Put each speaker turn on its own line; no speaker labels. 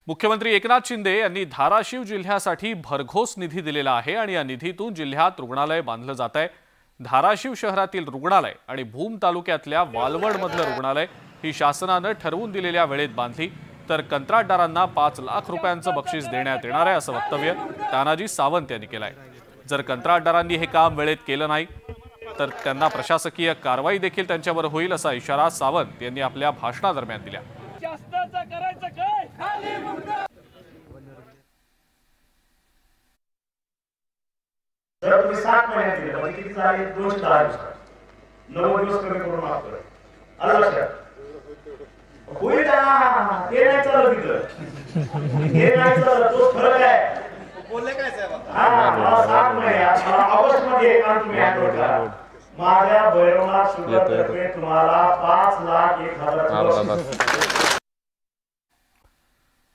मुख्यमंत्री एकनाथ शिंदे यांनी धाराशिव जिल्ह्यासाठी भरघोस निधी दिलेला आहे आणि या निधीतून जिल्ह्यात रुग्णालय बांधलं जात आहे। धाराशिव शहरातील रुग्णालय आणि भूम तालुक्यातल्या वालवडमधलं रुग्णालय ही शासनाने ठरवून दिलेल्या वेळेत बांधली तर कंत्राटदारांना 5 लाख रुपयांचं बक्षीस देण्यात येणार आहे असं वक्तव्य तानाजी सावंत यांनी केलं आहे। जर कंत्राटदारांनी हे काम वेळेत केलं नाही तर त्यांना प्रशासकीय कारवाई देखील त्यांच्यावर होईल असा इशारा सावंत यांनी आपल्या भाषणादरम्यान दिला।
जर तुम्ही 7 महिन्यात दिले म्हणजे किती झाले 210 दिवस 90 दिवस कमी करून मागतोय आलं लक्षात होईल ना ते नाही चालत तिथं हे नाही चालत तो फरक आहे बोलले काय साहेब हां 7 महिन्यात मला ऑगस्ट मध्ये काम तुम्ही हँडओव्हर करा माझ्या भैरवनाथ शुगर तर्फे तुम्हाला 5,01,000